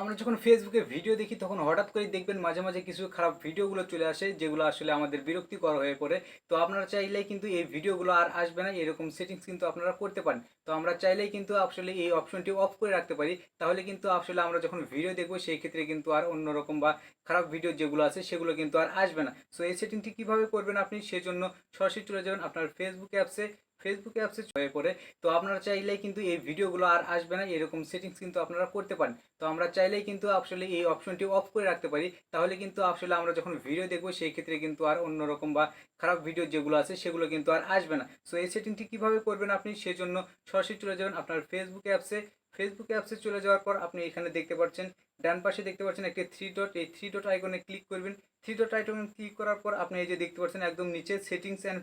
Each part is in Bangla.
আমরা যখন ফেসবুকে ভিডিও দেখি তখন হঠাৎ করে দেখবেন মাঝে মাঝে কিছু খারাপ ভিডিওগুলো চলে আসে যেগুলো আসলে আমাদের বিরক্তিকর হয়ে পড়ে। তো আপনারা চাইলেই কিন্তু এই ভিডিওগুলো আর আসবে না এরকম সেটিংস কিন্তু আপনারা করতে পারেন। তো আমরা চাইলেই কিন্তু আসলে এই অপশনটি অফ করে রাখতে পারি। তাহলে কিন্তু আসলে আমরা যখন ভিডিও দেখবো সেই ক্ষেত্রে কিন্তু আর অন্যরকম বা খারাপ ভিডিও যেগুলো আছে সেগুলো কিন্তু আর আসবে না। সো এই সেটিংটি কিভাবে করবেন আপনি, সেজন্য সরাসরি চলে যাবেন আপনার ফেসবুক অ্যাপসে হয়ে পড়ে। তো আপনারা চাইলেই কিন্তু এই ভিডিওগুলো আর আসবে না এরকম সেটিংস কিন্তু আপনারা করতে পারেন। তো আমরা চাইলেই কিন্তু আসলে এই অপশনটি অফ করে রাখতে পারি। তাহলে কিন্তু আসলে আমরা যখন ভিডিও দেখবো সেই ক্ষেত্রে কিন্তু আর অন্যরকম বা খারাপ ভিডিও যেগুলো আছে সেগুলো কিন্তু আর আসবে না। সো এই সেটিংটি কিভাবে করবেন আপনি, সেজন্য সরাসরি চলে যাবেন আপনার ফেসবুক অ্যাপসে চলে যাওয়ার পর আপনি এখানে দেখতে পাচ্ছেন, ডান পাশে দেখতে পাচ্ছেন একটি থ্রি ডট, এই থ্রি ডট আইকনে ক্লিক করবেন। থ্রি ডট আইকনে ক্লিক করার পর আপনি এই যে দেখতে পাচ্ছেন একদম নিচে সেটিংস অ্যান্ড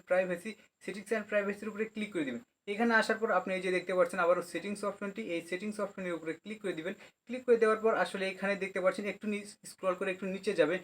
প্রাইভেসির উপরে ক্লিক করে দিবেন। এখানে আসার পর আপনি এই যে দেখতে পাচ্ছেন আবারও সেটিংস অপশনটি, এই সেটিংস অপশনের উপরে ক্লিক করে দিবেন। ক্লিক করে দেওয়ার পর আসলে এখানে দেখতে পাচ্ছেন একটু স্ক্রল করে একটু নিচে যাবেন।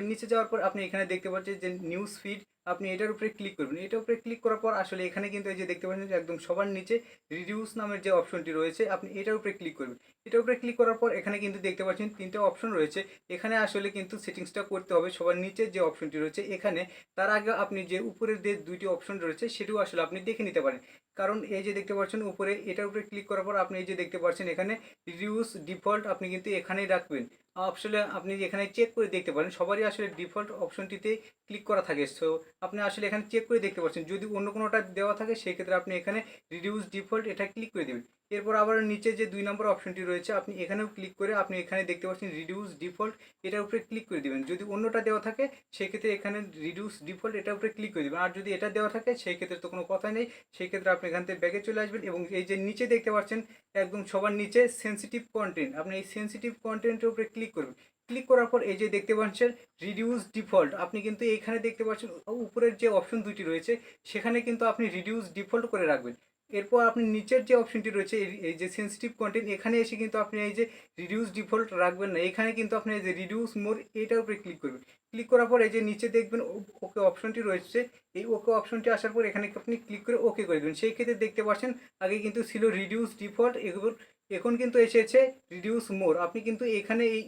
নিচে যাওয়ার পর আপনি এখানে দেখতে পাচ্ছেন যে নিউজ ফিড, আপনি এটার উপরে ক্লিক করবেন। এটার উপরে ক্লিক করার পর আসলে এখানে কিন্তু এই যে দেখতে পাচ্ছেন যে একদম সবার নিচে রিডিউস নামের যে অপশনটি রয়েছে আপনি এটার উপরে ক্লিক করবেন। এটার উপরে ক্লিক করার পর এখানে কিন্তু দেখতে পাচ্ছেন তিনটা অপশন রয়েছে। এখানে আসলে কিন্তু সেটিংসটা করতে হবে সবার নিচে যে অপশনটি রয়েছে এখানে। তার আগে আপনি যে উপরের যে দুইটি অপশন রয়েছে সেটিও আসলে আপনি দেখে নিতে পারেন। কারণ এই যে দেখতে পাচ্ছেন উপরে, এটার উপরে ক্লিক করার পর আপনি এই যে দেখতে পাচ্ছেন এখানে রিডিউস ডিফল্ট আপনি কিন্তু এখানেই রাখবেন। আসলে আপনি এখানে চেক করে দেখতে পারেন, সবারই আসলে ডিফল্ট অপশনটিতে ক্লিক করা থাকে। সো আপনি আসলে এখানে চেক করে দেখতে পাচ্ছেন, যদি অন্য কোনোটা দেওয়া থাকে সেই ক্ষেত্রে আপনি এখানে রিডিউস ডিফল্ট এটা ক্লিক করে দেবেন। এরপর আবার নিচে যে 2 নম্বর অপশনটি রয়েছে আপনি এখানেও ক্লিক করে আপনি এখানে দেখতে পাচ্ছেন রিডিউস ডিফল্ট, এটার উপরে ক্লিক করে দিবেন। যদি অন্যটা দেওয়া থাকে সেই ক্ষেত্রে এখানে রিডিউস ডিফল্ট এটার উপরে ক্লিক করে দিবেন। আর যদি এটা দেওয়া থাকে সেই ক্ষেত্রে তো কোনো কথাই নেই, সেই ক্ষেত্রে আপনি এখান থেকে ব্যাগে চলে আসবেন এবং এই যে নিচে দেখতে পাচ্ছেন একদম সবার নিচে সেন্সিটিভ কন্টেন্ট, আপনি এই সেন্সিটিভ কন্টেন্টের উপরে ক্লিক করবেন। ক্লিক করার পর এই যে দেখতে পাচ্ছেন রিডিউস ডিফল্ট, আপনি কিন্তু এইখানে দেখতে পাচ্ছেন উপরের যে অপশন দুইটি রয়েছে সেখানে কিন্তু আপনি রিডিউস ডিফল্ট করে রাখবেন। এরপর আপনি নিচের যে অপশনটি রয়েছে এই যে সেন্সিটিভ কন্টেন্ট, এখানে এসে কিন্তু আপনি এই যে রিডিউস ডিফল্ট রাখবেন না, এখানে কিন্তু আপনি এই যে রিডিউস মোর এইটার উপরে ক্লিক করবেন। ক্লিক করার পর এই যে নিচে দেখবেন ওকে অপশনটি রয়েছে, এই ওকে অপশনটি আসার পর এখানে আপনি ক্লিক করে ওকে করে দেবেন। সেই ক্ষেত্রে দেখতে পাচ্ছেন আগে কিন্তু ছিল রিডিউস ডিফল্ট, এগুলো এখন কিন্তু এসেছে রিডিউস মোর। আপনি কিন্তু এখানে এই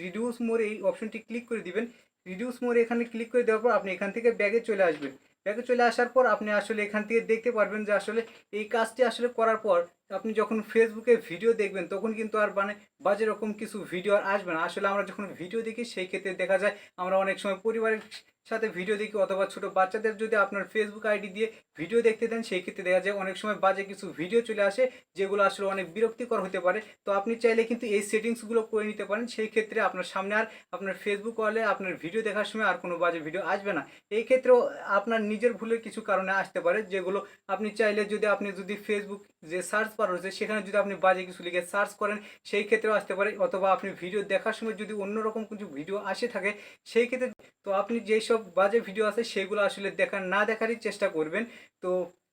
রিডিউস মোর এই অপশনটি ক্লিক করে দিবেন। রিডিউস মোর এখানে ক্লিক করে দেওয়ার পর আপনি এখান থেকে ব্যাগে চলে আসবেন। ব্যাগে চলে আসার পর আপনি আসলে এখান থেকে দেখতে পারবেন যে আসলে এই কাজটি আসলে করার পর আপনি যখন ফেসবুকে ভিডিও দেখবেন তখন কিন্তু আর মানে বাজে রকম কিছু ভিডিও আর আসবে না। আসলে আমরা যখন ভিডিও দেখি সেই ক্ষেত্রে দেখা যায় আমরা অনেক সময় পরিবারের সাথে ভিডিও দেখি, অথবা ছোট বাচ্চাদের যদি আপনার ফেসবুক আইডি দিয়ে ভিডিও দেখতে দেন সেই ক্ষেত্রে দেখা যায় অনেক সময় বাজে কিছু ভিডিও চলে আসে যেগুলো আসলে অনেক বিরক্তিকর হতে পারে। তো আপনি চাইলে কিন্তু এই সেটিংসগুলো করে নিতে পারেন, সেই ক্ষেত্রে আপনার সামনে আর আপনার ফেসবুক ওয়ালে আপনার ভিডিও দেখার সময় আর কোনো বাজে ভিডিও আসবে না। এই ক্ষেত্রেও আপনার নিজের ভুলের কিছু কারণে আসতে পারে, যেগুলো আপনি চাইলে যদি ফেসবুক যে সার্চ বার রয়েছে সেখানে যদি আপনি বাজে কিছু লিখে সার্চ করেন সেই ক্ষেত্রেও আসতে পারে, অথবা আপনি ভিডিও দেখার সময় যদি অন্যরকম কিছু ভিডিও আসে থাকে সেই ক্ষেত্রে তো আপনি যেই সব বাজে ভিডিও আছে সেগুলো আসলে না দেখারই চেষ্টা করবেন। তো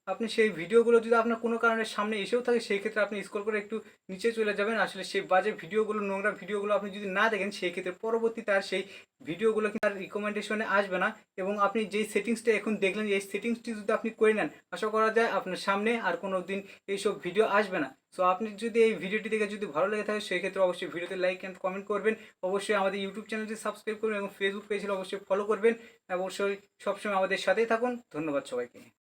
আপনি সেই ভিডিওগুলো যদি আপনার কোনো কারণে সামনে এসেও থাকে সেই ক্ষেত্রে আপনি স্ক্রল করে একটু নিচে চলে যাবেন। আসলে সেই বাজে ভিডিওগুলো, নোংরা ভিডিওগুলো আপনি যদি না দেখেন সেই ক্ষেত্রে পরবর্তীতে আর সেই ভিডিওগুলো কিন্তু আর রিকমেন্ডেশনে আসবে না। এবং আপনি যেই সেটিংসটা এখন দেখলেন এই সেটিংসটি যদি আপনি করে নেন আশা করা যায় আপনার সামনে আর কোনো দিন এইসব ভিডিও আসবে না। সো আপনি যদি এই ভিডিওটি দেখে যদি ভালো লেগে থাকে সেই ক্ষেত্রে অবশ্যই ভিডিওতে লাইক অ্যান্ড কমেন্ট করবেন। অবশ্যই আমাদের ইউটিউব চ্যানেলটি সাবস্ক্রাইব করবেন এবং ফেসবুক পেজটি অবশ্যই ফলো করবেন। অবশ্যই সবসময় আমাদের সাথেই থাকুন। ধন্যবাদ সবাইকে।